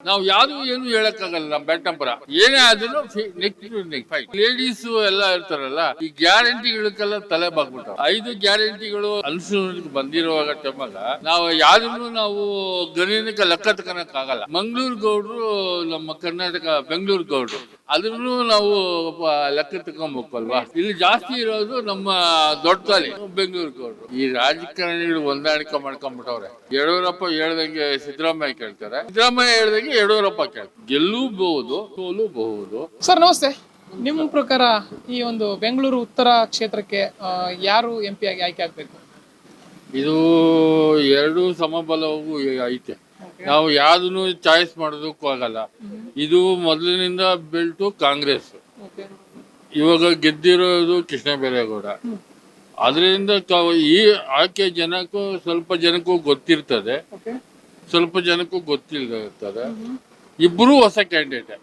ನಾವು ಯಾವ್ದು ಏನು ಹೇಳಕ್ಕಾಗಲ್ಲ. ನಮ್ಮ ಬೆಟ್ಟಂಪುರ ಏನೇ ಆದ್ರೂ ನೆಕ್ಸ್ಟ್ ಫೈಟ್. ಲೇಡೀಸ್ ಎಲ್ಲ ಇರ್ತಾರಲ್ಲ, ಈ ಗ್ಯಾರಂಟಿಗಳಕ್ಕೆಲ್ಲ ತಲೆ ಬಾಗ್ಬಿಟ್ಟು 5 ಗ್ಯಾರಂಟಿಗಳು ಅನುಷ್ಠಾನಕ್ಕೆ ಬಂದಿರುವಾಗ ಟೈಮಾಗ ನಾವು ಯಾವ್ದನ್ನು ನಾವು ಗಣನಕ್ಕೆ ಲೆಕ್ಕ ತಗೊಳಕ್ ಆಗಲ್ಲ. ಮಂಗಳೂರು ಗೌಡ್ರು ನಮ್ಮ ಕರ್ನಾಟಕ ಬೆಂಗಳೂರು ಗೌಡ್ರು ಅದನ್ನು ನಾವು ಲೆಕ್ಕ ತಗೊಬೇಕಲ್ವಾ. ಇಲ್ಲಿ ಜಾಸ್ತಿ ಇರೋದು ನಮ್ಮ ದೊಡ್ಡ ತಾಲಿ ಬೆಂಗಳೂರು ಗೌಡ್ರು. ಈ ರಾಜಕಾರಣಿಗಳು ಹೊಂದಾಣಿಕೆ ಮಾಡ್ಕೊಂಡ್ಬಿಟ್ಟವ್ರೆ. ಯಡಿಯೂರಪ್ಪ ಹೇಳ್ದಂಗೆ ಸಿದ್ದರಾಮಯ್ಯ ಕೇಳ್ತಾರೆ, ಸಿದ್ದರಾಮಯ್ಯ ಹೇಳ್ದಂಗೆ ಯಡಿಯೂರಪ್ಪ ಕೇಳ್ತಾರೆ. ಗೆಲ್ಲಬಹುದು, ಸೋಲಬಹುದು. ಸರ್ ನಮಸ್ತೆ. ನಿಮ್ಮ ಪ್ರಕಾರ ಈ ಒಂದು ಬೆಂಗಳೂರು ಉತ್ತರ ಕ್ಷೇತ್ರಕ್ಕೆ ಯಾರು MP ಆಗಿ ಆಯ್ಕೆ ಆಗ್ಬೇಕು? ಇದು ಎರಡು ಸಮಬಲವೂ ಐತೆ. ನಾವು ಯಾವ್ದನ್ನು ಚಾಯ್ಸ್ ಮಾಡೋದಕ್ಕೂ ಆಗಲ್ಲ. ಇದು ಮೊದಲಿನಿಂದ ಬೆಲ್ಟು ಕಾಂಗ್ರೆಸ್. ಇವಾಗ ಗೆದ್ದಿರೋದು ಕೃಷ್ಣ ಬೈರೇಗೌಡ. ಅದರಿಂದ ಈ ಆಯ್ಕೆ ಸ್ವಲ್ಪ ಜನಕ್ಕೂ ಗೊತ್ತಿರ್ತದೆ, ಸ್ವಲ್ಪ ಜನಕ್ಕೂ ಗೊತ್ತಿರ್ತದೆ. ಇಬ್ಬರು ಹೊಸ ಕ್ಯಾಂಡಿಡೇಟ್.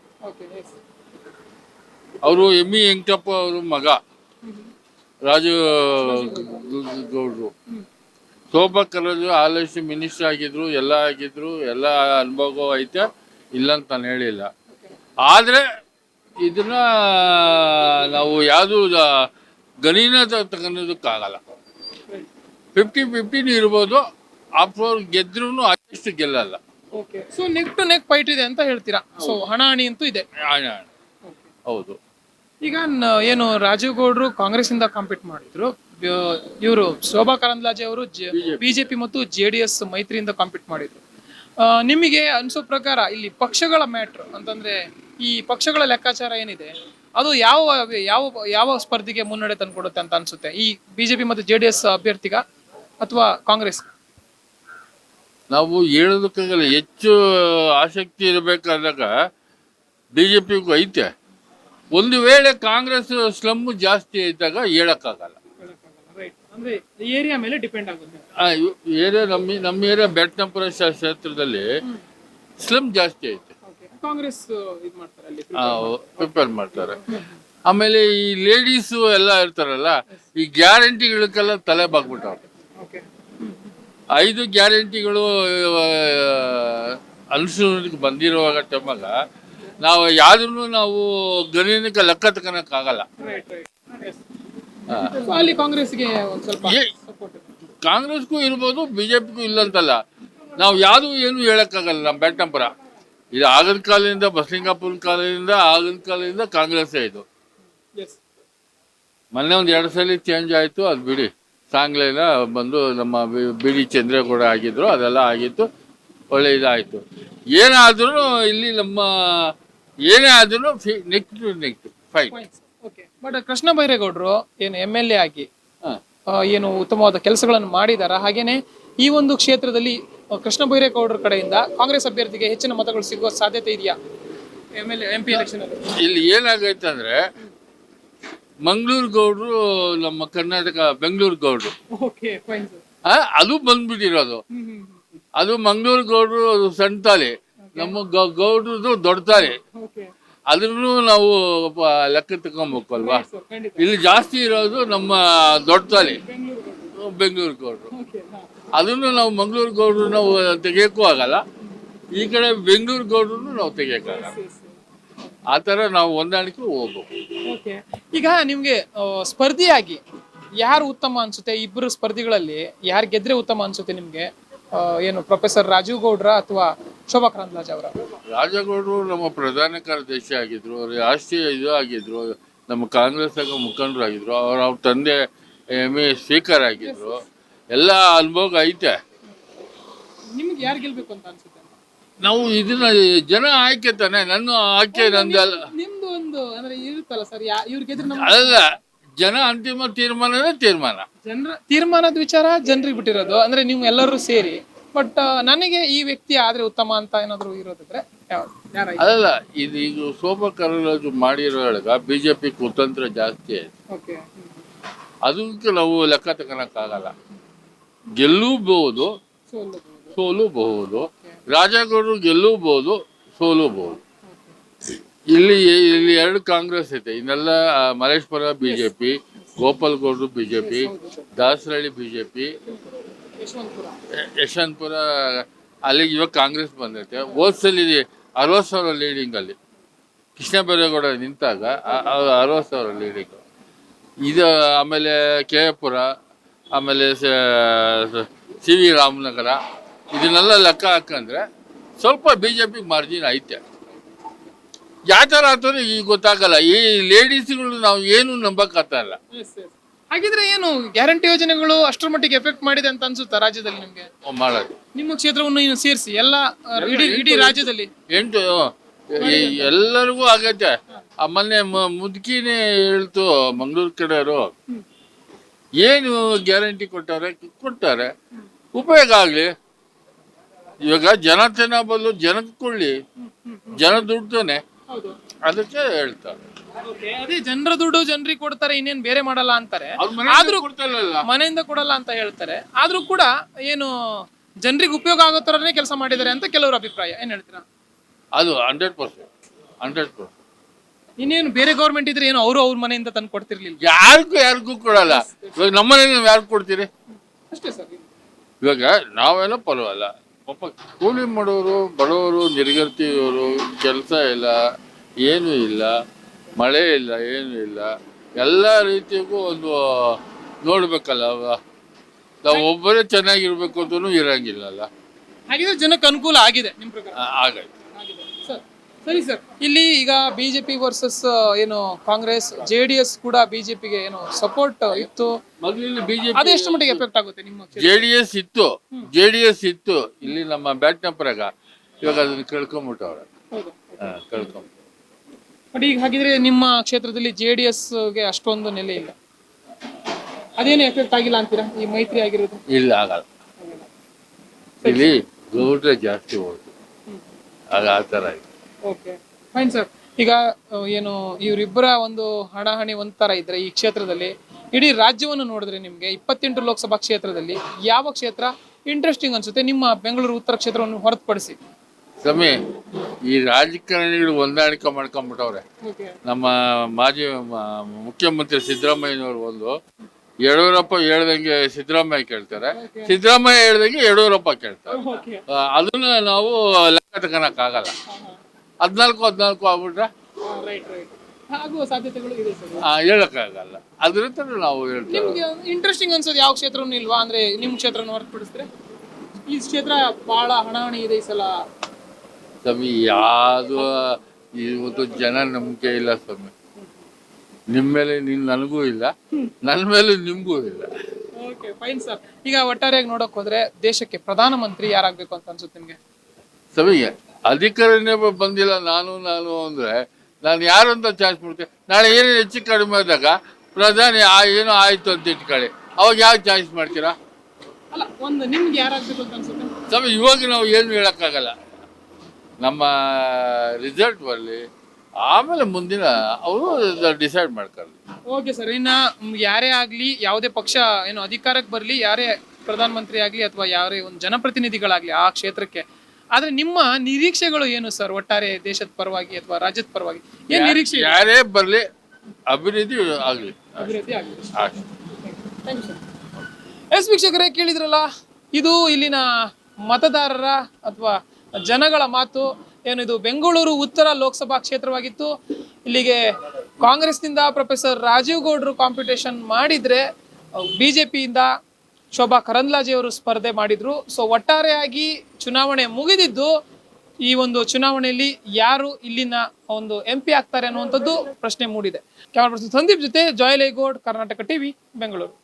ಅವರು ಎಮ್ಮಿ ವೆಂಕಟಪ್ಪ ಅವರು ಮಗ ರಾಜು ಗೌಡ್ರು. ಶೋಭಾ ಕರಂದ್ಲಾಜೆ ಆಲ್ರೆಡಿ ಮಿನಿಸ್ಟರ್ ಆಗಿದ್ರು, ಎಲ್ಲ ಆಗಿದ್ರು, ಎಲ್ಲ ಅನುಭವ ಐತೆ, ಇಲ್ಲ ಅಂತ ನಾನು ಹೇಳಿಲ್ಲ. ಆದರೆ ಇದನ್ನ ನಾವು ಯಾವುದು ಗಣಿನ ತಗೊಳೋದಕ್ಕಾಗಲ್ಲ. 50-50 ಇರ್ಬೋದು. ಆಫ್ಟರ್ ಗೆದ್ರು ಅಷ್ಟು ಗೆಲ್ಲಲ್ಲ. So neck to neck fight ಇದೆ ಅಂತ ಹೇಳ್ತೀರಾ? ಸೊ ಹಣಾಹಣಿ ಅಂತೂ ಇದೆ. ಹೌದು. ಈಗ ಏನು ರಾಜೀವ್ ಗೌಡ್ರು ಕಾಂಗ್ರೆಸ್ ಇಂದ ಕಾಂಪೀಟ್ ಮಾಡಿದ್ರು, ಇವರು ಶೋಭಾ ಕರಂದ್ಲಾಜೆ ಅವರು ಬಿಜೆಪಿ ಮತ್ತು JDS ಮೈತ್ರಿಯಿಂದ ಕಾಂಪೀಟ್ ಮಾಡಿದ್ರು. ನಿಮಗೆ ಅನ್ಸೋ ಪ್ರಕಾರ ಇಲ್ಲಿ ಪಕ್ಷಗಳ ಮ್ಯಾಟ್ರ್ ಅಂತಂದ್ರೆ ಈ ಪಕ್ಷಗಳ ಲೆಕ್ಕಾಚಾರ ಏನಿದೆ ಅದು ಯಾವ ಯಾವ ಯಾವ ಸ್ಪರ್ಧೆಗೆ ಮುನ್ನಡೆ ತಂದ್ಕೊಡುತ್ತೆ ಅಂತ ಅನ್ಸುತ್ತೆ? ಈ ಬಿಜೆಪಿ ಮತ್ತು JDS ಅಭ್ಯರ್ಥಿಗ ಅಥವಾ ಕಾಂಗ್ರೆಸ್? ನಾವು ಹೇಳೋದಕ್ಕಾಗಲ್ಲ. ಹೆಚ್ಚು ಆಸಕ್ತಿ ಇರಬೇಕಾದಾಗ BJPಗೂ ಐತೆ. ಒಂದು ವೇಳೆ ಕಾಂಗ್ರೆಸ್ ಸ್ಲಮ್ ಜಾಸ್ತಿ ಇದ್ದಾಗ ಹೇಳಕ್ಕಾಗಲ್ಲ. ಏರಿಯಾ ಮೇಲೆ ಡಿಪೆಂಡ್ ಆಗುತ್ತೆ. ಏರಿಯಾ ನಮ್ಮ ಏರಿಯಾ ಬೆಟ್ಟಂಪುರ ಕ್ಷೇತ್ರದಲ್ಲಿ ಸ್ಲಮ್ ಜಾಸ್ತಿ ಐತೆ. ಕಾಂಗ್ರೆಸ್ ಪ್ರಿಪೇರ್ ಮಾಡ್ತಾರೆ. ಆಮೇಲೆ ಈ ಲೇಡೀಸು ಎಲ್ಲ ಇರ್ತಾರಲ್ಲ, ಈ ಗ್ಯಾರಂಟಿಗಳಕ್ಕೆಲ್ಲ ತಲೆ ಬಾಗ್ಬಿಟ್ಟವ್ರೆ. 5 ಗ್ಯಾರಂಟಿಗಳು ಅನುಷ್ಠಾನಕ್ಕೆ ಬಂದಿರುವಾಗ ಟೈಮಾಗ ನಾವು ಯಾವ್ದನ್ನು ನಾವು ಗಣನಕ್ಕೆ ಲೆಕ್ಕ ತಗೊಳಕ್ ಆಗಲ್ಲ. ಕಾಂಗ್ರೆಸ್ಗೂ ಇರ್ಬೋದು, BJPಗೂ ಇಲ್ಲ ಅಂತಲ್ಲ. ನಾವು ಯಾವ್ದು ಏನು ಹೇಳಕ್ಕಾಗಲ್ಲ. ನಮ್ಮ ಬೆಟ್ಟಂಪುರ ಇದು ಆಗದ ಕಾಲದಿಂದ, ಬಸಲಿಂಗಪ್ಪನ ಕಾಲದಿಂದ, ಆಗಿನ ಕಾಲದಿಂದ ಕಾಂಗ್ರೆಸ್ಸೇ ಇದು. ಮೊನ್ನೆ 1-2 ಸಲ ಚೇಂಜ್ ಆಯಿತು, ಅದು ಬಿಡಿ. ಸಾಂಗ್ಲೇನ ಬಂದು ನಮ್ಮ BD ಚಂದ್ರೇಗೌಡ ಆಗಿದ್ರು, ಅದೆಲ್ಲ ಆಗಿತ್ತು, ಒಳ್ಳೆ ಇದಾಯಿತು. ಏನಾದ್ರೂ ಇಲ್ಲಿ ನಮ್ಮ ಏನೇ ಆದ್ರೂ ನೆಕ್ಸ್ಟ್ ಫೈಟ್. ಬಟ್ ಕೃಷ್ಣ ಬೈರೇಗೌಡರು ಏನು MLA ಆಗಿ ಏನು ಉತ್ತಮವಾದ ಕೆಲಸಗಳನ್ನು ಮಾಡಿದಾರ? ಹಾಗೇನೆ ಈ ಒಂದು ಕ್ಷೇತ್ರದಲ್ಲಿ ಕೃಷ್ಣ ಬೈರೇಗೌಡರ ಕಡೆಯಿಂದ ಕಾಂಗ್ರೆಸ್ ಅಭ್ಯರ್ಥಿಗೆ ಹೆಚ್ಚಿನ ಮತಗಳು ಸಿಗುವ ಸಾಧ್ಯತೆ ಇದೆಯಾ MP ಎಲೆಕ್ಷನ್ ಅಲ್ಲಿ? ಇಲ್ಲಿ ಏನಾಗೈತೆ ಅಂದ್ರೆ, ಮಂಗಳೂರು ಗೌಡ್ರು ನಮ್ಮ ಕರ್ನಾಟಕ ಬೆಂಗಳೂರು ಗೌಡ್ರು ಅದು ಬಂದ್ಬಿಟ್ಟಿರೋದು. ಅದು ಮಂಗಳೂರು ಗೌಡ್ರು ಸಣ್ಣ ತಾಲಿ, ನಮ್ಮ ಗೌಡ್ರದ್ದು ದೊಡ್ಡ ತಾಲಿ. ಅದನ್ನು ನಾವು ಲೆಕ್ಕ ತಗೊಬೇಕಲ್ವಾ. ಇಲ್ಲಿ ಜಾಸ್ತಿ ಇರೋದು ನಮ್ಮ ದೊಡ್ಡ ತಾಲಿ ಬೆಂಗಳೂರು ಗೌಡ್ರು. ಅದನ್ನು ನಾವು ಮಂಗಳೂರು ಗೌಡ್ರು ನಾವು ತೆಗಿಯೋಕ್ಕೂ ಆಗಲ್ಲ, ಈ ಕಡೆ ಬೆಂಗಳೂರು ಗೌಡ್ರು ನಾವು ತೆಗಿಯೋಕ್ಕಾಗಲ್ಲ. ಆ ಥರ ನಾವು ಹೊಂದಾಣಿಕೆ ಹೋಗ್ಬೇಕು. ಈಗ ನಿಮ್ಗೆ ಸ್ಪರ್ಧಿಯಾಗಿ ಯಾರು ಉತ್ತಮ ಅನ್ಸುತ್ತೆ? ಇಬ್ಬರು ಸ್ಪರ್ಧಿಗಳಲ್ಲಿ ಯಾರು ಗೆದ್ರೆ ಉತ್ತಮ ಅನ್ಸುತ್ತೆ ನಿಮ್ಗೆ? ಏನು ಪ್ರೊಫೆಸರ್ ರಾಜೀವ್ ಗೌಡ್ರ ಅಥವಾ ಶೋಭಾ ಕರಂದ್ಲಾಜೆ ಅವರ? ರಾಜಗೌಡರು ನಮ್ಮ ಪ್ರಧಾನ ಕಾರ್ಯದರ್ಶಿ ಆಗಿದ್ರು, ರಾಷ್ಟ್ರೀಯ ಇದು ಆಗಿದ್ರು, ನಮ್ಮ ಕಾಂಗ್ರೆಸ್ ಮುಖಂಡರು ಆಗಿದ್ರು, ಅವ್ರ ತಂದೆ MA ಸ್ಪೀಕರ್ ಆಗಿದ್ರು. ಎಲ್ಲ ಅನುಭವ ಐತೆ. ನಿಮ್ಗೆ ಯಾರು ಗೆಲ್ಬೇಕು ಅಂತ ಅನ್ಸುತ್ತೆ? ನಾವು ಇದನ್ನ ಜನ ಆಯ್ಕೆ ತಾನೆ, ನನ್ನ ಆಯ್ಕೆ ನಂದಲ್ಲ. ನಿಮ್ದು ಒಂದು ಅಂದ್ರೆ ಇರುತ್ತಲ್ಲ ಸರ್, ಇವ್ರಿಗೆ ಅಲ್ಲ, ಜನ ಅಂತಿಮ ತೀರ್ಮಾನವೇ ತೀರ್ಮಾನ. ಜನರ ತೀರ್ಮಾನದ ವಿಚಾರ ಜನರಿಗೆ ಬಿಟ್ಟಿರೋದು. ಅಂದ್ರೆ ನೀವು ಎಲ್ಲರೂ ಸೇರಿ ಬಟ್ ನನಗೆ ಈ ವ್ಯಕ್ತಿ ಆದ್ರೆ ಉತ್ತಮ ಅಂತ ಏನಾದ್ರು ಇರೋದಿದ್ರೆ ಅಲ್ಲ. ಇದು ಈಗ ಶೋಭಾ ಕರಂದ್ಲಾಜೆ ಮಾಡಿರೋಳಗ BJP ಕುತಂತ್ರ ಜಾಸ್ತಿ ಐತೆ. ಅದಕ್ಕೆ ನಾವು ಲೆಕ್ಕ ತಗೊಳಕ್ಕಾಗಲ್ಲ. ಗೆಲ್ಲಬಹುದು, ಸೋಲಬಹುದು. ರಾಜಗೌಡರು ಗೆಲ್ಲಬಹುದು, ಸೋಲಬಹುದು. ಇಲ್ಲಿ 2 ಕಾಂಗ್ರೆಸ್ ಐತೆ. ಇನ್ನೆಲ್ಲ ಮಲೇಶ್ವರ BJP, ಗೋಪಾಲ್ ಗೌಡ್ರು BJP, ದಾಸರಳ್ಳಿ BJP, ಯಶವಂತಪುರ ಅಲ್ಲಿಗೆ ಇವಾಗ ಕಾಂಗ್ರೆಸ್ ಬಂದೈತೆ. ಹೋದ್ಸಲಿ 60,000 ಲೀಡಿಂಗಲ್ಲಿ ಕೃಷ್ಣ ಬೈರೇಗೌಡ ನಿಂತಾಗ 60,000 ಲೀಡಿಂಗು. ಇದು ಆಮೇಲೆ ಕೆಪುರ, ಆಮೇಲೆ ಸಿ ವಿ ರಾಮನಗರ, ಇದನ್ನೆಲ್ಲ ಲೆಕ್ಕ ಹಾಕಂದ್ರೆ ಸ್ವಲ್ಪ ಬಿ ಜೆ ಪಿಗೆ ಮಾರ್ಜಿನ್ ಐತೆ. ಯಾವ ಥರ ಆಗ್ತಾರೆ ಈಗ ಗೊತ್ತಾಗಲ್ಲ. ಈ ಲೇಡೀಸ್ಗಳು ನಾವು ಏನು ನಂಬಕ್ಕಾಗ್ತಾ ಇಲ್ಲ. ಹಾಗಿದ್ರೆ ಏನು ಗ್ಯಾರಂಟಿ ಯೋಜನೆಗಳು ಅಷ್ಟರ ಮಟ್ಟಿಗೆ ಎಫೆಕ್ಟ್ ಮಾಡಿದೆ ಅಂತ ಅನ್ಸುತ್ತಾ ರಾಜ್ಯದಲ್ಲಿ ನಿಮ್ಗೆ? ಮಾಡೋದು ನಿಮ್ಮ ಕ್ಷೇತ್ರವನ್ನು ಇನ್ನು ಸೇರಿಸಿ ಎಲ್ಲ ಇಡೀ ರಾಜ್ಯದಲ್ಲಿ 8 ಎಲ್ಲರಿಗೂ ಆಗೈತೆ. ಆ ಮೊನ್ನೆ ಮುದುಕಿನೇ ಹೇಳ್ತು ಮಂಗಳೂರು ಕಡೆಯವರು, ಏನು ಗ್ಯಾರಂಟಿ ಕೊಟ್ಟಾರೆ ಉಪಯೋಗ ಆಗಲಿ. ಇವಾಗ ಜನ ತಿನ್ನೋ ಬದಲು ಜನಕ್ಕೆ ಕೊಡ್ಲಿ, ಜನ ದುಡ್ತಾನೆ, ಅದಕ್ಕೆ ಹೇಳ್ತಾರೆ. ಅದೇ ಜನರ ದುಡ್ಡು ಜನರಿಗೆ ಕೊಡ್ತಾರೆ, ಇನ್ನೇನು ಬೇರೆ ಮಾಡಲ್ಲ ಅಂತಾರೆ. ಆದ್ರೂ ಮನೆಯಿಂದ ಕೊಡಲ್ಲ ಅಂತ ಹೇಳ್ತಾರೆ. ಆದ್ರೂ ಕೂಡ ಏನು ಜನರಿಗೆ ಉಪಯೋಗ ಆಗೋ ತರನೇ ಕೆಲಸ ಮಾಡಿದ್ದಾರೆ ಅಂತ ಕೆಲವರ ಅಭಿಪ್ರಾಯ. ಏನ್ ಹೇಳ್ತೀರಾ? ಅದು 100%. ಇನ್ನೇನು ಬೇರೆ ಗೌರ್ಮೆಂಟ್ ಇದ್ರೆ ಏನು ಅವ್ರ ಮನೆಯಿಂದ ತಂದು ಕೊಡ್ತಿರ್ಲಿಲ್ಲ. ಯಾರಿಗೂ ಕೊಡಲ್ಲ. ಇವಾಗ ನಮ್ಮನೆ ಯಾರು ಕೊಡ್ತೀರಿ? ಅಷ್ಟೇ ಸರ್. ಇವಾಗ ನಾವೆಲ್ಲ ಪರವಾಗಿಲ್ಲ, ಪಾಪ ಕೂಲಿ ಮಾಡೋರು, ಬಡವರು, ನಿರ್ಗತಿಯವರು, ಕೆಲಸ ಇಲ್ಲ, ಏನೂ ಇಲ್ಲ, ಮಳೆ ಇಲ್ಲ, ಏನೂ ಇಲ್ಲ, ಎಲ್ಲ ರೀತಿಗೂ ಒಂದು ನೋಡ್ಬೇಕಲ್ಲ. ನಾವು ಒಬ್ಬರೇ ಚೆನ್ನಾಗಿರ್ಬೇಕು ಅಂತೂ ಇರಂಗಿಲ್ಲಲ್ಲ. ಹಾಗಿದ್ರೆ ಜನಕ್ಕೆ ಅನುಕೂಲ ಆಗಿದೆ ನಿಮ್ಮ ಪ್ರಕಾರ? ಆಗೈತೆ. ಸರಿ ಸರ್. ಇಲ್ಲಿ ಈಗ ಬಿಜೆಪಿ ವರ್ಸಸ್ ಏನು ಕಾಂಗ್ರೆಸ್, JDS ಕೂಡ ಬಿಜೆಪಿಗೆ ಏನು ಸಪೋರ್ಟ್ ಇತ್ತು. ಮೊದಲಿನ ಬಿಜೆಪಿ ಅದು ಎಷ್ಟು ಮಟ್ಟಿಗೆ ಎಫೆಕ್ಟ್ ಆಗುತ್ತೆ ನಿಮ್ಮ? JDS ಇತ್ತು ಇಲ್ಲಿ ನಮ್ಮ ಬ್ಯಾಟ್ನಪುರಾಗ. ಇವಾಗ ಅದನ್ನ ಕಳ್ಕೊಂಬಿಟ್ಟವ್ರೆ. ಬಟ್ ಈಗ ಹಾಗಿದ್ರೆ ನಿಮ್ಮ ಕ್ಷೇತ್ರದಲ್ಲಿ JDSಗೆ ಅಷ್ಟೊಂದು ನೆಲೆ ಇಲ್ಲ, ಅದೇನು ಎಫೆಕ್ಟ್ ಆಗಿಲ್ಲ ಅಂತೀರಾ ಈ ಮೈತ್ರಿ ಆಗಿರೋದು? ಇಲ್ಲ, ಆಗಲ್ಲ. ಇಲ್ಲಿ ಗೌಡ್ರೆ ಜಾಸ್ತಿ ಹೋಯ್ತು, ಆಗ ಆ ಥರ ಇದೆ. Okay, fine sir. ಈಗ ಏನು ಇವರಿಬ್ಬರ ಒಂದು ಹಣಾಹಣಿ ಒಂಥರ ಇದ್ರೆ ಈ ಕ್ಷೇತ್ರದಲ್ಲಿ, ಇಡೀ ರಾಜ್ಯವನ್ನು ನೋಡಿದ್ರೆ ನಿಮಗೆ 28 ಲೋಕಸಭಾ ಕ್ಷೇತ್ರದಲ್ಲಿ ಯಾವ ಕ್ಷೇತ್ರ ಇಂಟ್ರೆಸ್ಟಿಂಗ್ ಅನ್ಸುತ್ತೆ ನಿಮ್ಮ ಬೆಂಗಳೂರು ಉತ್ತರ ಕ್ಷೇತ್ರವನ್ನು ಹೊರತುಪಡಿಸಿ? ಸಮಯ ಈ ರಾಜಕಾರಣಿಗಳು ಹೊಂದಾಣಿಕೆ ಮಾಡ್ಕೊಂಡ್ಬಿಟ್ಟವ್ರೆ. ನಮ್ಮ ಮಾಜಿ ಮುಖ್ಯಮಂತ್ರಿ ಸಿದ್ದರಾಮಯ್ಯನವರು ಒಂದು ಯಡಿಯೂರಪ್ಪ ಹೇಳ್ದಂಗೆ ಸಿದ್ದರಾಮಯ್ಯ ಕೇಳ್ತಾರೆ, ಸಿದ್ದರಾಮಯ್ಯ ಹೇಳ್ದಂಗೆ ಯಡಿಯೂರಪ್ಪ ಕೇಳ್ತಾರೆ. ಅದನ್ನ ನಾವು ಲೆಕ್ಕ ತಗೊಳಕ್ಕಾಗಲ್ಲ. 14 ಆಗ್ಬಿಟ್ರೆ ಹೇಳಕ್ಕಾಗಲ್ಲ. ಅದ್ರಿಂದ ನಾವು ಹೇಳ್ತೀವಿ. ಇಂಟ್ರೆಸ್ಟಿಂಗ್ ಅನ್ಸೋದು ಯಾವ ಕ್ಷೇತ್ರನೂ ಇಲ್ವಾ? ಅಂದ್ರೆ ನಿಮ್ ಕ್ಷೇತ್ರನ ಹೊರತುಪಡಿಸಿದ್ರೆ ಈ ಕ್ಷೇತ್ರ ಬಹಳ ಹಣಾಹಣಿ ಇದೆ ಈ ಸಲ. ಸ್ವಾಮಿ, ಯಾವುದು ಇವತ್ತು ಜನ ನಂಬಿಕೆ ಇಲ್ಲ ಸ್ವಾಮಿ. ನಿಮ್ಮ ಮೇಲೆ ನನಗೂ ಇಲ್ಲ, ನನ್ನ ಮೇಲೆ ನಿಮ್ಗೂ ಇಲ್ಲ. Okay, fine sir. ಈಗ ಒಟ್ಟಾರೆಯಾಗಿ ನೋಡಕ್ ಹೋದ್ರೆ ದೇಶಕ್ಕೆ ಪ್ರಧಾನಮಂತ್ರಿ ಯಾರಾಗ್ಬೇಕು ಅಂತ ಅನ್ಸುತ್ತೆ ನಿಮ್ಗೆ? ಸ್ವಾಮಿಗೆ ಅಧಿಕಾರನೇ ಬಂದಿಲ್ಲ. ನಾನು ಅಂದ್ರೆ ನಾನು ಯಾರು ಅಂತ ಚಾಯ್ಸ್ ಮಾಡ್ತೀನಿ. ನಾಳೆ ಏನೇನು ಹೆಚ್ಚು ಕಡಿಮೆ ಆದಾಗ ಪ್ರಧಾನಿ ಏನೋ ಆಯ್ತು ಅಂತ ಇಟ್ಕೊಳ್ಳಿ, ಅವಾಗ ಯಾವ ಚಾಯ್ಸ್ ಮಾಡ್ತೀರಾ? ಅಲ್ಲ, ಒಂದು ನಿಮ್ಗೆ ಯಾರಾಗ್ಬೇಕು ಅಂತ ಅನ್ಸುತ್ತೆ? ಸ್ವಾಮಿ, ಇವಾಗ ನಾವು ಏನು ಹೇಳಕ್ಕಾಗಲ್ಲ. ನಮ್ಮ ರಿಸಲ್ಟ್ ಬರಲಿ, ಆಮೇಲೆ ಮುಂದಿನ ಅವರು ಡಿಸೈಡ್ ಮಾಡ್ಕೊಳ್ಳಿ. Okay sir. ಇನ್ನ ಯಾರೇ ಆಗ್ಲಿ, ಯಾವುದೇ ಪಕ್ಷ ಏನು ಅಧಿಕಾರಕ್ಕೆ ಬರಲಿ, ಯಾರೇ ಪ್ರಧಾನಮಂತ್ರಿ ಆಗ್ಲಿ ಅಥವಾ ಯಾರೇ ಒಂದು ಜನಪ್ರತಿನಿಧಿಗಳಾಗ್ಲಿ ಆ ಕ್ಷೇತ್ರಕ್ಕೆ, ಆದ್ರೆ ನಿಮ್ಮ ನಿರೀಕ್ಷೆಗಳು ಏನು ಸರ್? ಒಟ್ಟಾರೆ ದೇಶದ ಪರವಾಗಿ ಅಥವಾ ರಾಜ್ಯದ ಪರವಾಗಿ ಏನ್ ನಿರೀಕ್ಷೆ? ಯಾರೇ ಬರ್ಲಿ, ಅಭಿವೃದ್ಧಿ ಆಗ್ಲಿ. ಎಸ್ ವೀಕ್ಷಕರೇ, ಕೇಳಿದ್ರಲ್ಲ, ಇದು ಇಲ್ಲಿನ ಮತದಾರರ ಅಥವಾ ಜನಗಳ ಮಾತು. ಏನಿದು ಬೆಂಗಳೂರು ಉತ್ತರ ಲೋಕಸಭಾ ಕ್ಷೇತ್ರವಾಗಿತ್ತು. ಇಲ್ಲಿಗೆ ಕಾಂಗ್ರೆಸ್ನಿಂದ ಪ್ರೊಫೆಸರ್ ರಾಜೀವ್ ಗೌಡ್ರು ಕಾಂಪಿಟೇಷನ್ ಮಾಡಿದ್ರೆ, ಬಿಜೆಪಿಯಿಂದ ಶೋಭಾ ಕರಂದ್ಲಾಜೆ ಅವರು ಸ್ಪರ್ಧೆ ಮಾಡಿದ್ರು. ಸೊ ಒಟ್ಟಾರೆಯಾಗಿ ಚುನಾವಣೆ ಮುಗಿದಿದ್ದು. ಈ ಒಂದು ಚುನಾವಣೆಯಲ್ಲಿ ಯಾರು ಇಲ್ಲಿನ ಒಂದು MP ಆಗ್ತಾರೆ ಅನ್ನುವಂಥದ್ದು ಪ್ರಶ್ನೆ ಮೂಡಿದೆ. ಕ್ಯಾಮರಾ ಪರ್ಸನ್ ಸಂದೀಪ್ ಜೊತೆ ಜಾಯ್ ಲೇಗೌಡ್, ಕರ್ನಾಟಕ ಟಿವಿ, ಬೆಂಗಳೂರು.